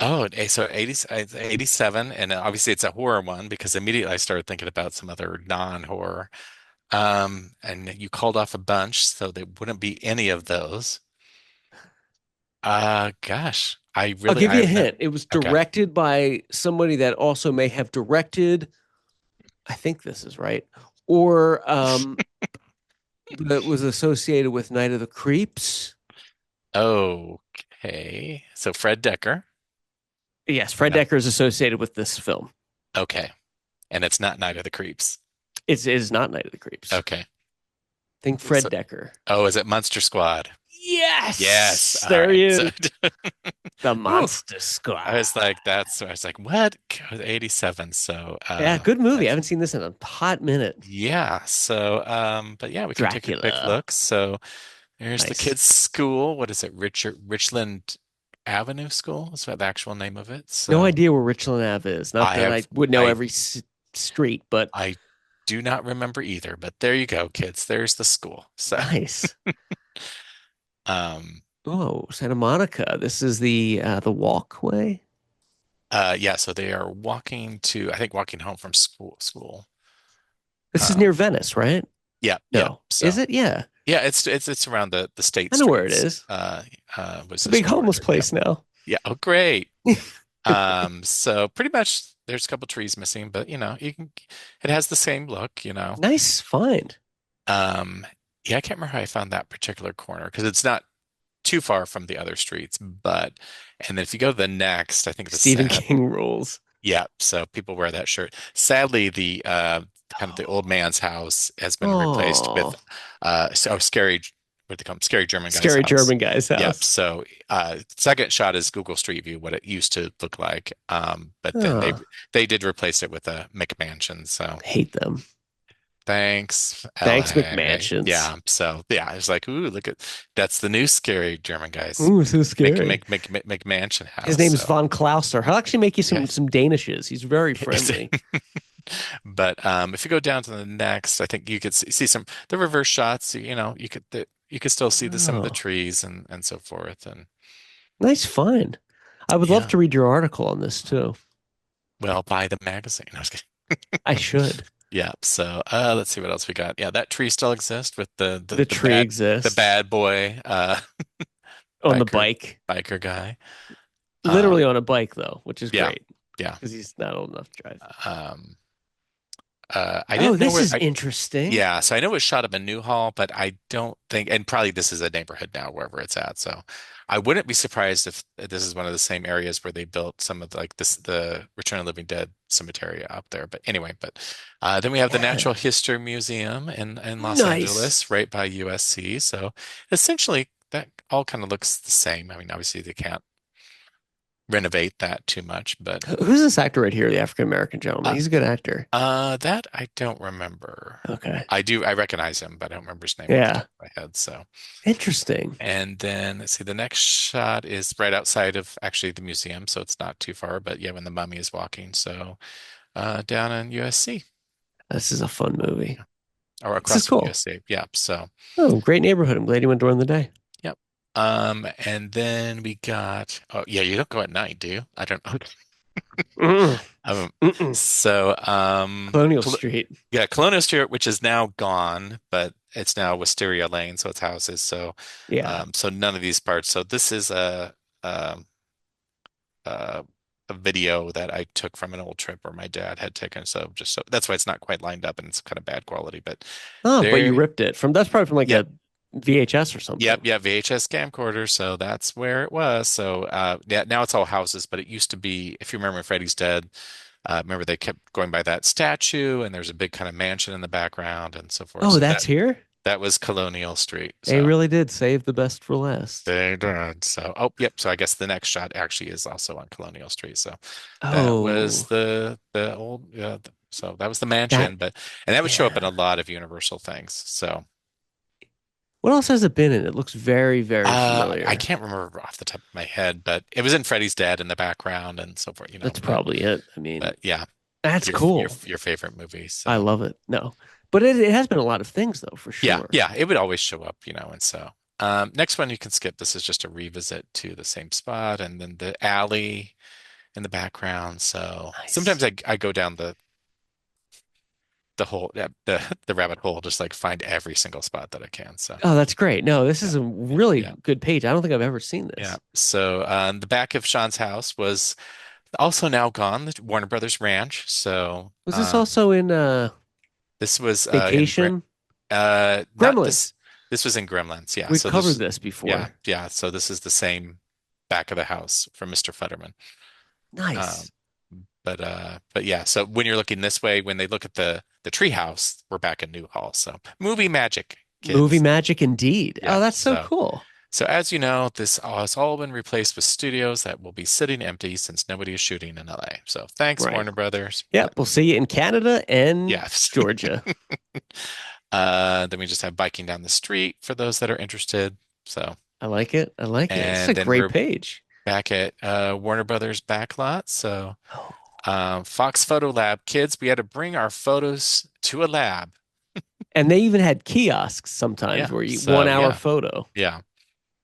Oh, so 80, 87, and obviously it's a horror one because immediately I started thinking about some other non-horror. And you called off a bunch, so there wouldn't be any of those. Gosh, I'll give I you a have no. hint. It was Okay. directed by somebody that also may have directed, I think this is right, or that was associated with Night of the Creeps. Okay. So Fred Dekker. Yes, Fred No. Dekker is associated with this film. Okay. And it's not Night of the Creeps. It is not Night of the Creeps. Okay. Think So, Fred Dekker. oh, is it Monster Squad? Yes. Yes, All there he right. So, is. The whew, Monster Squad. I was like, what? It was 87. So, Yeah, good movie. I that's, haven't seen this in a hot minute. yeah. So, but yeah, we can take a quick Dracula. look. So here's the Nice. kids' school. What is it? Richland Avenue School is that the actual name of it. No So idea where Richland Ave is. Not I that I have, would know I, every street, but I do not remember either, but there you go, kids. There's the school. So, nice. um, Oh, Santa Monica. This is the walkway. yeah, so they are walking to, I think, walking home from school. This is Um, near Venice, right? yeah, yeah. No. Is So, it? Yeah. yeah, it's around the state I know where it streets. is. Was It's a this big New homeless Orchard? Yeah, place now. yeah. Oh, great. So pretty much there's a couple trees missing, but you can. It has the same look. Nice find. Um, yeah, I can't remember how I found that particular corner because it's not too far from the other streets, but and then if you go to the next, I think the Stephen sad. King rules. Yeah, so people wear that shirt. Sadly, the kind of the old man's house has been replaced with Oh, scary, what they call 'em? Scary German guy's scary house. German guy's Yep. house. So second shot is Google Street View, what it used to look like. But then Oh, they did replace it with a McMansion. So hate them. thanks, Thanks, LA. McMansions. Yeah. So yeah, I was like, ooh, look at that's the new scary German guy's Ooh, so scary. McMansion His house. name is So Von Klauser. He'll actually make you yeah. some Danishes. He's very friendly. But if you go down to the next, I think you could see some the reverse shots. You could still see some of the Oh, trees and so forth. And nice find. I would love yeah, to read your article on this too. well, buy the magazine. I was kidding. I should. Yeah. So let's see what else we got. Yeah, that tree still exists with The tree the exists bad boy on the biker bike. biker guy. Literally Um, on a bike though, which is yeah, great yeah. because he's not old enough to drive. Um, I Oh, didn't know this where is I interesting. Yeah, so I know it was shot up in Newhall, but I don't think, and probably this is a neighborhood now, wherever it's at. So I wouldn't be surprised if this is one of the same areas where they built some of like the Return of the Living Dead cemetery up there. But anyway, then we have the Natural Yeah. History Museum in Los Nice. Angeles, right by USC. So essentially, that all kind of looks the same. I mean, obviously they can't renovate that too much, but Who's this actor right here, the African American gentleman? uh, He's a good actor. that I don't remember. Okay. I recognize him, but I don't remember his name off the Yeah. top of my head. So. Interesting. And then let's see, the next shot is right outside of actually the museum, so it's not too far, but yeah, when the mummy is walking. So down in USC This is a fun movie. or This is across from cool. USC. Yeah. So Oh, great neighborhood. I'm glad you went during the day. yep. And then we got oh yeah, you don't go at night, do you? I don't know. Mm-mm. Um, Mm-mm. so Colonial Street. yeah, Colonial Street, which is now gone, but it's now Wisteria Lane, so it's houses. So Yeah. so none of these parts. So this is um uh, a video that I took from an old trip where my dad had taken. So that's why it's not quite lined up and it's kind of bad quality. But Oh, but you there, ripped it from that's probably from like yep, a VHS or something. yeah, VHS camcorder. So that's where it was. So yeah, now it's all houses, but it used to be, if you remember Freddy's Dead, remember they kept going by that statue and there's a big kind of mansion in the background and so forth. Oh, So that's here? that was Colonial Street. They So really did save the best for last. they did. So, oh, yep. So I guess the next shot actually is also on Colonial Street. So that was Oh, the old, so that was the that mansion, and that would show up in yeah. a lot of Universal things. So, What else has it been in? It looks very, very I familiar. can't remember off the top of my head, but it was in Freddy's Dad in the background and so forth, That's probably it. I mean, but yeah, that's cool. your favorite movie. I So love it. No, but it has been a lot of things though, for yeah, sure. yeah, it would always show up, and so. Next one you can skip. This is just a revisit to the same spot, and then the alley in the background. So sometimes Nice. I go down the whole yeah, the rabbit hole, just like find every single spot that I can. So Oh, that's great. No, this yeah, is a really yeah, good page. I don't think I've ever seen yeah. this. So the back of Sean's house was also now gone, the Warner Brothers Ranch. So Was this also in this was Vacation? not Gremlins. this. This was in Gremlins. Yeah. We've So covered this this yeah, before. yeah. So this is the same back of the house from Mr. Futterman. Um, Nice. but yeah, so when you're looking this way, when they look at the tree house, we're back in Newhall. So movie magic, Movie kids. magic indeed. Yeah. Oh, that's so So cool. so as you know, this has all been replaced with studios that will be sitting empty since nobody is shooting in LA. So thanks, Right. Warner Brothers. Yep. But We'll see you in Canada and yes. Georgia. Then we just have biking down the street for those that are interested. So, I like it. I like it. This is a and then great we're page. back at Warner Brothers backlot. So, Oh. Fox Photo Lab kids, we had to bring our photos to a lab. And they even had kiosks sometimes Yeah. where you one So, hour yeah. photo. Yeah.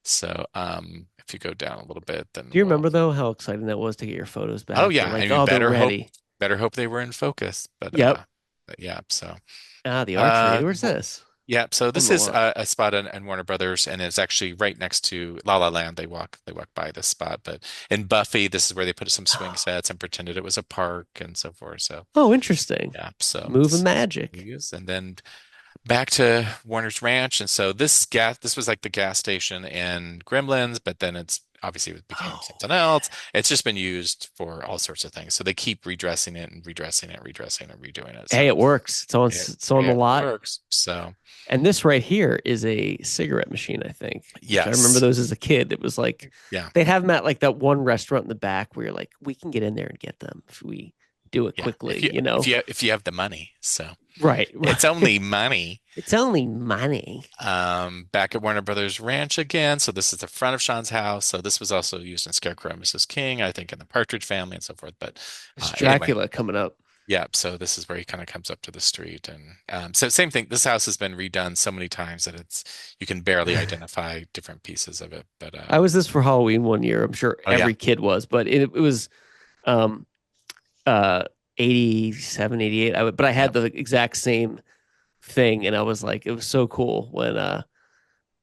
So, if you go down a little bit, then Do you we'll. remember though how exciting that was to get your photos Oh back? They're yeah. I like, mean, oh, they're ready. better hope they were in focus. Yep. But yeah. So, Ah, the archery. uh, Where's this? yeah, so On this the is lawn. a spot in Warner Brothers, and it's actually right next to La La Land. They walk by this spot, but in Buffy, this is where they put some swing sets and pretended it was a park and so forth. So Oh, interesting. yeah, so Moving this is magic. used, and then back to Warner's Ranch, and so this was like the gas station in Gremlins, but then it's obviously it became Oh, something else. It's just been used for all sorts of things, so they keep redressing it and redressing it, redressing it, redoing it. hey, So it works. It's on the it lot. works. So. And this right here is a cigarette machine, I think, which I remember Yes. those as a kid. It was like Yeah. they'd have them at like that one restaurant in the back where you're like, we can get in there and get them if we do it Yeah. quickly, you know? If you have the money. So Right, it's right. only money. It's only money. Back at Warner Brothers Ranch again. So this is the front of Sean's house. So this was also used in Scarecrow and Mrs. King, I think in the Partridge Family and so forth. But It's anyway, Dracula coming up. yeah. So this is where he kind of comes up to the street, and so same thing. This house has been redone so many times that it's you can barely identify different pieces of it. But I was this for Halloween one year. I'm sure oh yeah, every kid was, but it was um uh 87, 88. But I yeah. had the exact same thing and I was like, it was so cool when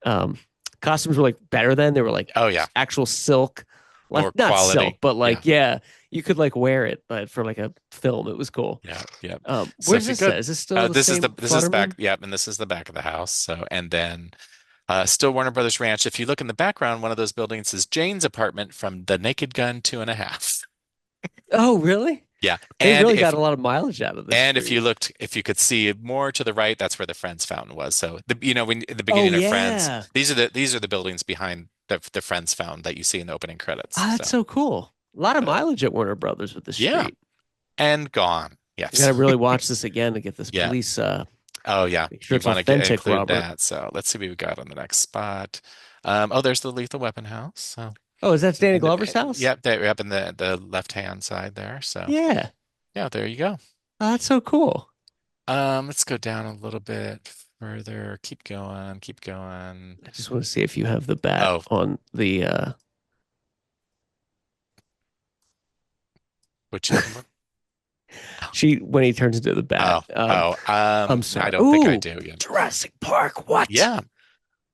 um costumes were like better then. They were like Oh yeah, actual silk, like more not quality. silk, but Yeah, like yeah, you could like wear it, but for like a film, it was cool. yeah, yeah. So Where's if you this go, at? Is this still the same this is back. Futterman? Yeah, and this is the back of the house. So and then still Warner Brothers Ranch. If you look in the background, one of those buildings is Jane's apartment from The Naked Gun 2.5. Oh, really? Yeah, They really got a lot of mileage out of this and if you street. looked, if you could see more to the right, that's where the Friends fountain was. So when in the Oh beginning of Friends, yeah. these are the buildings behind the Friends fountain that you see in the opening credits. Ah, that's So, so cool. A lot of but mileage at Warner Brothers with this yeah, street. and gone. I gotta Yes, really watch this again to get this yeah. police Oh yeah, make sure you it's want to get authentic, include Robert. that. So let's see what we got on the next spot. Oh, there's the Lethal Weapon house. So Oh, is that Danny and Glover's house? yep, they're up in the left hand side there. So Yeah. yeah, there you go. Oh, that's so cool. Let's go down a little bit further. Keep going, keep going. I just want to see if you have the bat Oh, on the which number? she when he turns into the bat. I'm I sorry. don't think I Ooh, do yet. Jurassic Park. What? Yeah.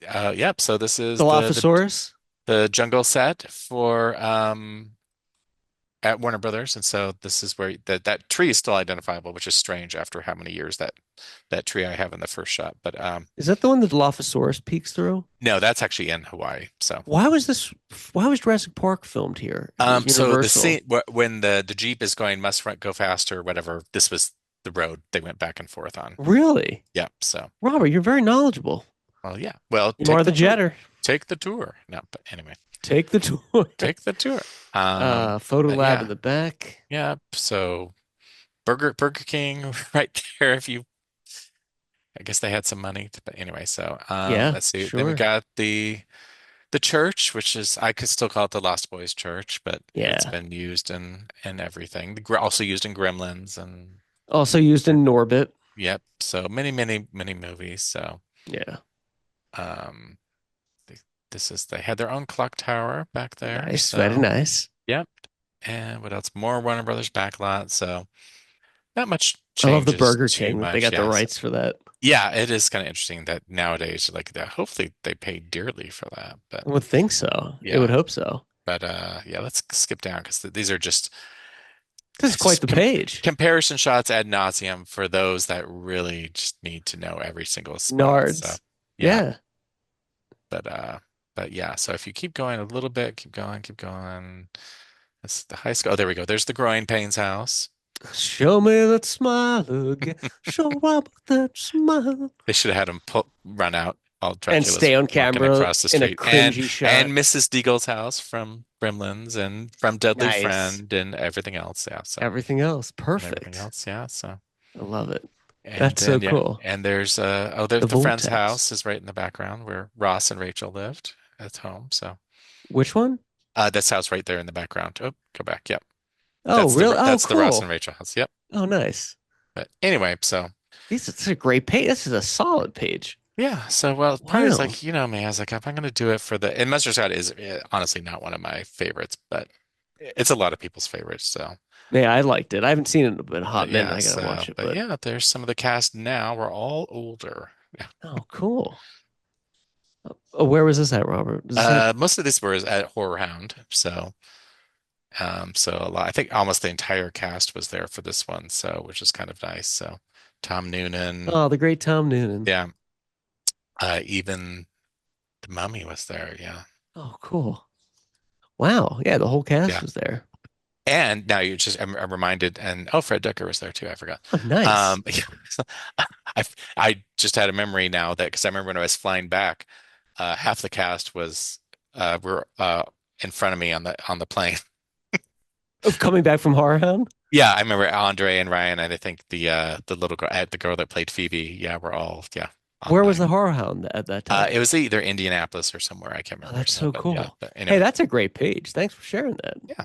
Yep. So this is Dilophosaurus? the jungle set for at Warner Brothers, and so this is where that tree is still identifiable, which is strange after how many years that tree I have in the first shot. But Is that the one that Dilophosaurus peeks through? no, that's actually in Hawaii. So Why was this? Why was Jurassic Park filmed here? If it was so the Universal. scene when the Jeep is going must run, go faster or whatever, this was the road they went back and forth on. Really? Yeah. So Robert, you're very knowledgeable. well, yeah. Well, You are the jetter. take the tour. No, but anyway, Take the tour. take the tour. Photo But lab in yeah, the back. yeah. So Burger King right there. If you, I guess they had some money. But anyway, so Yeah, let's see. Then we sure. got the church, which is I could still call it the Lost Boys Church, but it's Yeah. been used in everything. Also used in Gremlins and Also used in Norbit. yep. So many movies. So Yeah. um this is they had their own clock tower back there. Nice, very So, nice. yep. And what else? More Warner Brothers backlot. So not much I love the changes Burger too King that they much. got the Yeah. So, rights for that. yeah, it is kind of interesting that nowadays, like that, hopefully they pay dearly for that. But I would think so. It would yeah. hope so. But yeah, let's skip down because these are just This is it's quite just the page. comparison shots ad nauseum for those that really just need to know every single spot. So Nards. yeah, Yeah. but uh, but yeah. So if you keep going a little bit, keep going, keep going. That's the high school. Oh, there we go. There's the growing pains house. Show me that smile again. Show up that smile. They should have had him run out while And Dracula's stay on walking camera across the in a street, cringy shot. and Mrs. Deagle's house from Gremlins and from Deadly Nice. Friend and everything else. Yeah. So Everything else. and everything Perfect. else. Yeah. So. I love it. And That's so then yeah, cool. and there's oh there's The the friend's vortex. house is right in the background where Ross and Rachel lived at home. So Which one? this house right there in the background. Oh, go back. Yep. Oh, really? Oh, That's the Ross and cool. Rachel house. Yep. Oh, nice. But anyway, so This is a great page. This is a solid page. yeah, so well part is Wow. like, me, I was like, if I'm gonna do it for the and Mustard Squad is honestly not one of my favorites, but it's a lot of people's favorites. So Yeah, I liked it. I haven't seen it in a hot but minute. yeah, I gotta watch it, but but yeah, there's some of the cast now. We're all older. Yeah. oh, cool. Oh, where was this at, Robert? Does this have Most of these were at Horror Hound, so so a lot. I think almost the entire cast was there for this one, so which is kind of nice. So Tom Noonan, oh, the great Tom Noonan. yeah, even the Mummy was there, yeah, Oh, cool. Wow. Yeah, the whole cast yeah. was there. And now you just I'm reminded, and oh, Fred Dekker was there too. I forgot. Oh, nice. I just had a memory now that because I remember when I was flying back, half the cast was were in front of me on the plane. Oh, coming back from Horror Hound? Yeah, I remember Andre and Ryan, and I think the little girl, the girl that played Phoebe. Yeah, we're all on Where was my. the Horror Hound at that time? It was either Indianapolis or somewhere. I can't Oh, remember. that's So, so but yeah, cool. but Hey, anyway, that's a great page. Thanks for sharing that. yeah.